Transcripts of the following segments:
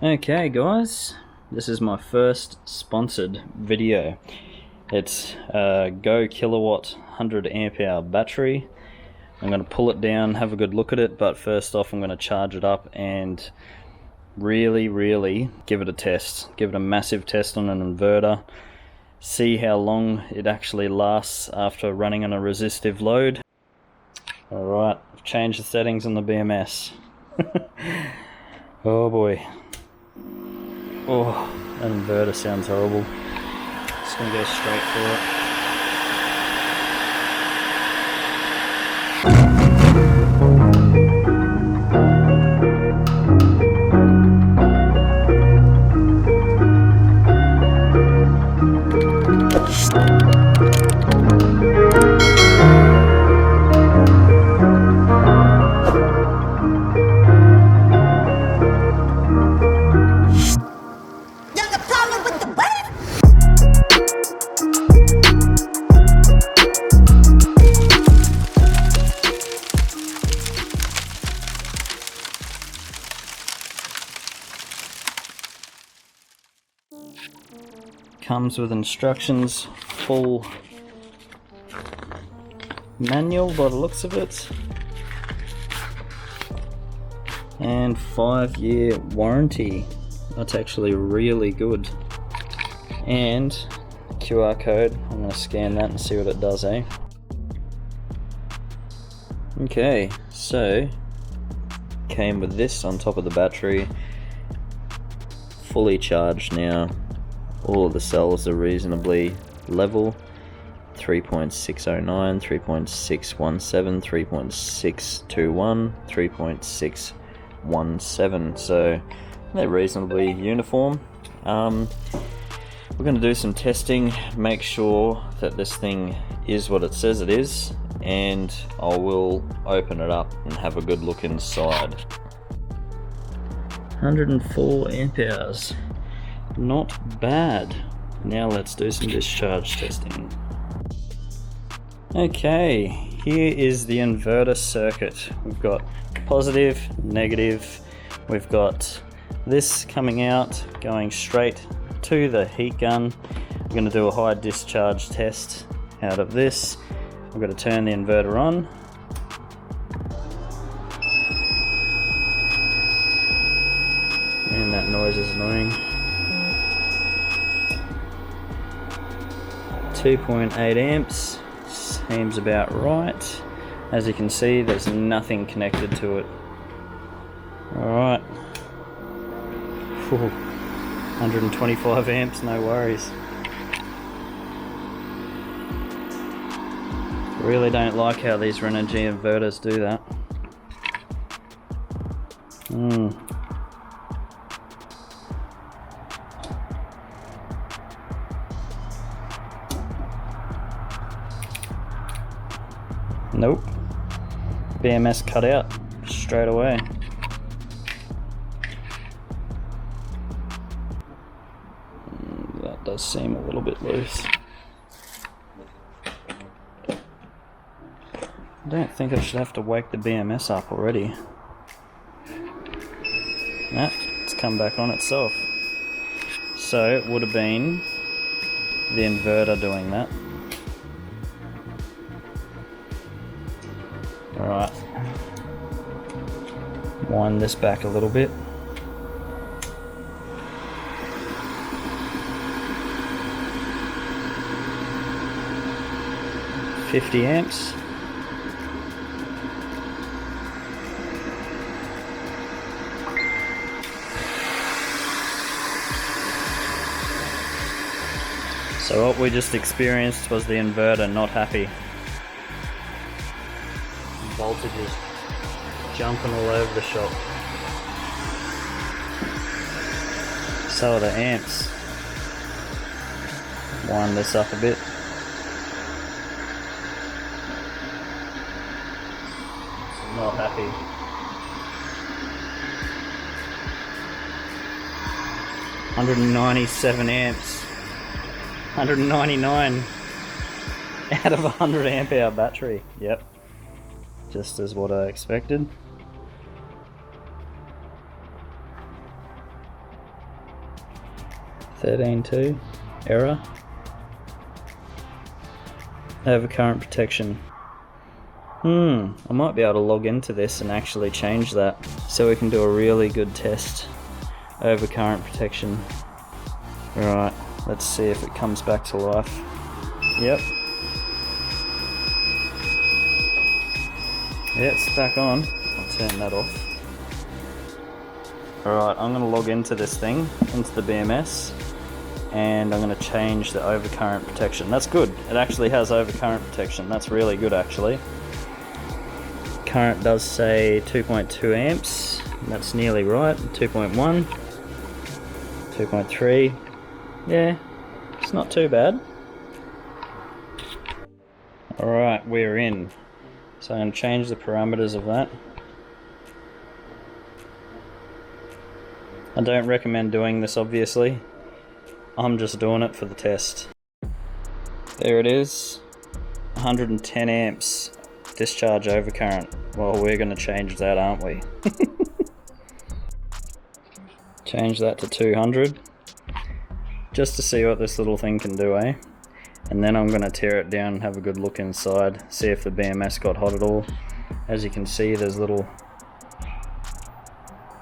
Okay guys, this is my first sponsored video. It's a Go KWh 100ah battery. I'm going to pull it down, have a good look at it, but first off I'm going to charge it up and really give it a test. Give it a massive test on an inverter. See how long it actually lasts after running on a resistive load. Alright, I've changed the settings on the BMS. Oh boy. Oh, that inverter sounds horrible. Just gonna go straight for it. Comes with instructions, full manual by the looks of it, and 5-year warranty. That's actually really good. And QR code, I'm going to scan that and see what it does, eh? Okay, so came with this on top of the battery, fully charged now. All of the cells are reasonably level. 3.609, 3.617, 3.621, 3.617. So they're reasonably uniform. We're going to do some testing, make sure that this thing is what it says it is, and I will open it up and have a good look inside. 104 amp hours. Not bad. Now let's do some discharge testing. Okay, here is the inverter circuit. We've got positive, negative. We've got this coming out, going straight to the heat gun. I'm going to do a high discharge test out of this. I've got to turn the inverter on. And that noise is annoying. 2.8 amps seems about right. As you can see, there's nothing connected to it. Alright. 125 amps, no worries. Really don't like how these Renogy inverters do that. Nope. BMS cut out straight away. That does seem a little bit loose. I don't think I should have to wake the BMS up already. Nah, it's come back on itself. So it would have been the inverter doing that. Alright, wind this back a little bit. $50 amps. So what we just experienced was the inverter not happy. Voltage is jumping all over the shop. So are the amps. Wind this up a bit. Not happy. $197 amps. 199 out of a 100 amp hour battery. Yep. Just as what I expected. 13.2, error. Overcurrent protection. I might be able to log into this and actually change that so we can do a really good test. Overcurrent protection. Right, let's see if it comes back to life. Yep. Yeah, it's back on. I'll turn that off. Alright, I'm going to log into this thing, into the BMS, and I'm going to change the overcurrent protection. That's good. It actually has overcurrent protection. That's really good actually. Current does say 2.2 amps. That's nearly right. 2.1, 2.3. Yeah, it's not too bad. Alright, we're in. So I'm going to change the parameters of that. I don't recommend doing this obviously. I'm just doing it for the test. There it is. 110 amps discharge overcurrent. Well, we're going to change that, aren't we? Change that to 200. Just to see what this little thing can do, eh? And then I'm going to tear it down and have a good look inside, see if the BMS got hot at all. As you can see, there's little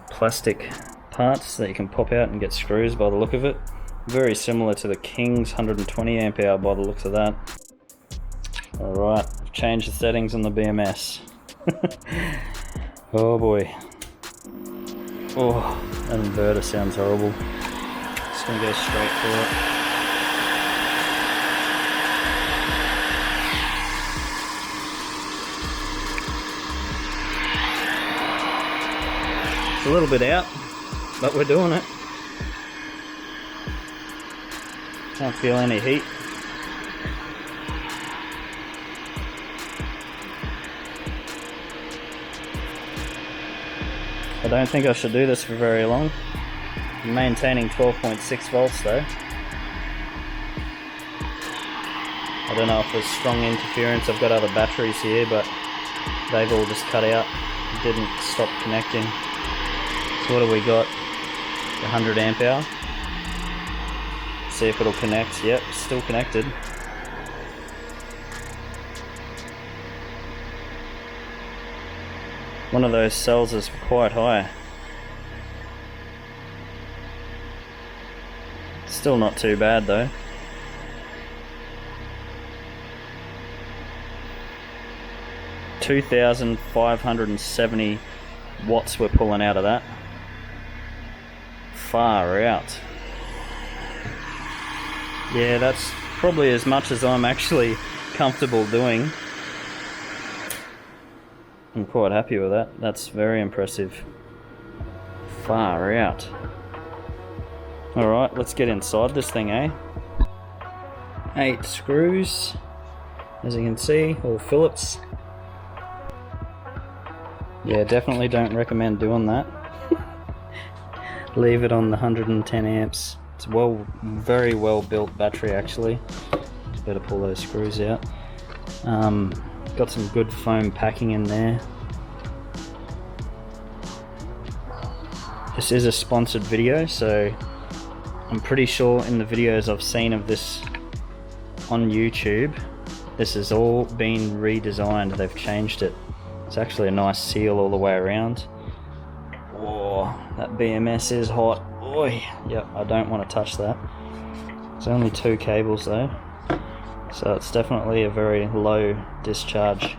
plastic parts that you can pop out and get screws by the look of it. Very similar to the King's 120 amp hour by the looks of that. Alright, I've changed the settings on the BMS. Oh boy. Oh, that inverter sounds horrible. Just gonna go straight for it. It's a little bit out, but we're doing it. Can't feel any heat. I don't think I should do this for very long. I'm maintaining 12.6 volts though. I don't know if there's strong interference. I've got other batteries here, but they've all just cut out. Didn't stop connecting. So what have we got? 100 amp hour. See if it'll connect. Yep, still connected. One of those cells is quite high. Still not too bad though. $2,570 watts we're pulling out of that. Far out. Yeah, that's probably as much as I'm actually comfortable doing. I'm quite happy with that. That's very impressive. Far out. Alright, let's get inside this thing, eh? 8 screws, as you can see, all Phillips. Yeah, definitely don't recommend doing that. Leave it on the 110 amps. It's very well built battery actually. Just better pull those screws out. Got some good foam packing in there. This is a sponsored video, so I'm pretty sure in the videos I've seen of this on YouTube, this has all been redesigned. They've changed it. It's actually a nice seal all the way around. Oh, that BMS is hot. Oi, yep, I don't want to touch that. It's only 2 cables though, so it's definitely a very low discharge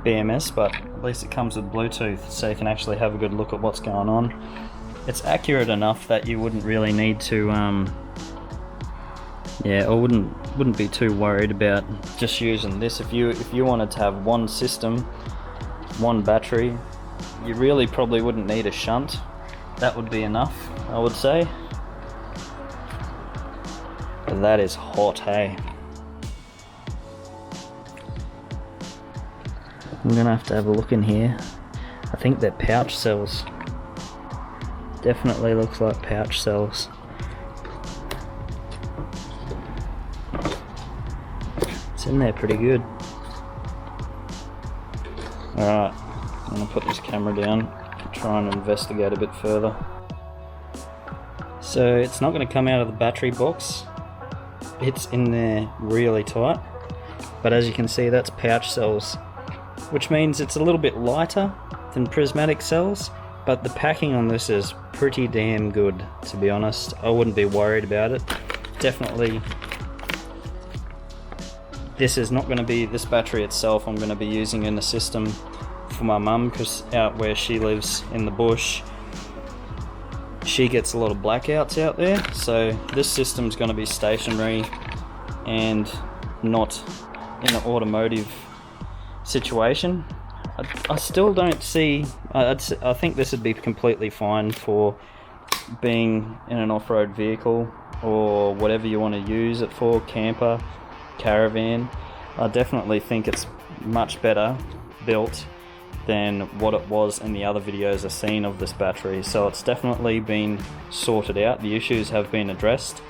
BMS, but at least it comes with Bluetooth, so you can actually have a good look at what's going on. It's accurate enough that you wouldn't really need to, yeah, I wouldn't be too worried about just using this. If you wanted to have one system, one battery, you really probably wouldn't need a shunt. That would be enough, I would say. But that is hot, hey. I'm gonna have to have a look in here. I think they're pouch cells. Definitely looks like pouch cells. It's in there pretty good. Alright, I'm gonna put this camera down, try and investigate a bit further. So it's not going to come out of the battery box. It's in there really tight, but as you can see, that's pouch cells, which means it's a little bit lighter than prismatic cells, but the packing on this is pretty damn good, to be honest. I wouldn't be worried about it. Definitely, this is not going to be, this battery itself I'm going to be using in the system for my mum, because out where she lives in the bush, she gets a lot of blackouts out there, so this system's going to be stationary and not in an automotive situation. I still don't see, I think this would be completely fine for being in an off-road vehicle or whatever you want to use it for, camper, caravan. I definitely think it's much better built than what it was in the other videos I've seen of this battery. So it's definitely been sorted out. The issues have been addressed.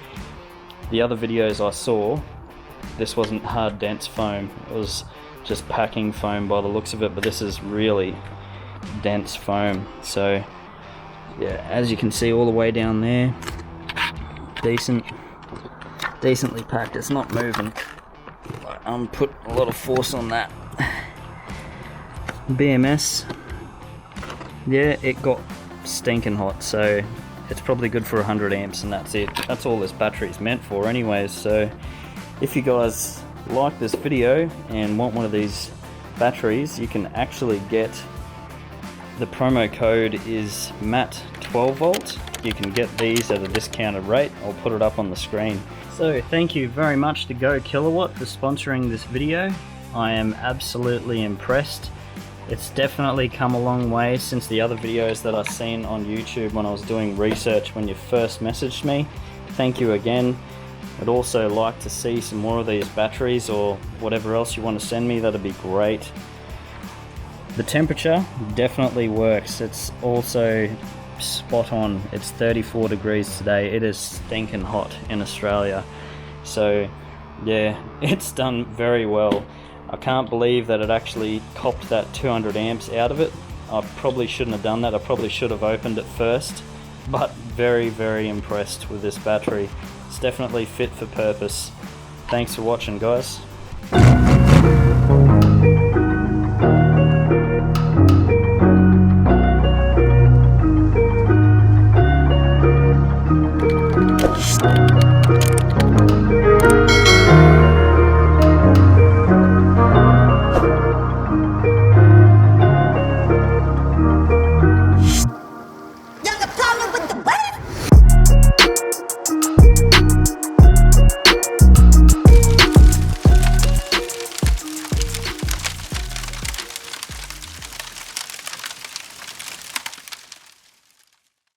The other videos I saw, this wasn't hard dense foam, it was just packing foam by the looks of it, but this is really dense foam. So yeah, as you can see all the way down there, decently packed. It's not moving. I'm put a lot of force on that. BMS, yeah, it got stinking hot, so it's probably good for 100 amps and that's it. That's all this battery's meant for anyways. So if you guys like this video and want one of these batteries, you can actually get, the promo code is MAT12volt. You can get these at a discounted rate. I'll put it up on the screen. So thank you very much to GoKWh for sponsoring this video. I am absolutely impressed. It's definitely come a long way since the other videos that I've seen on YouTube when I was doing research when you first messaged me. Thank you again. I'd also like to see some more of these batteries or whatever else you want to send me. That'd be great. The temperature definitely works. It's also spot on. It's 34 degrees today. It is stinking hot in Australia. So yeah, it's done very well. I can't believe that it actually copped that 200 amps out of it. I probably shouldn't have done that. I probably should have opened it first, but very, very impressed with this battery. It's definitely fit for purpose. Thanks for watching, guys.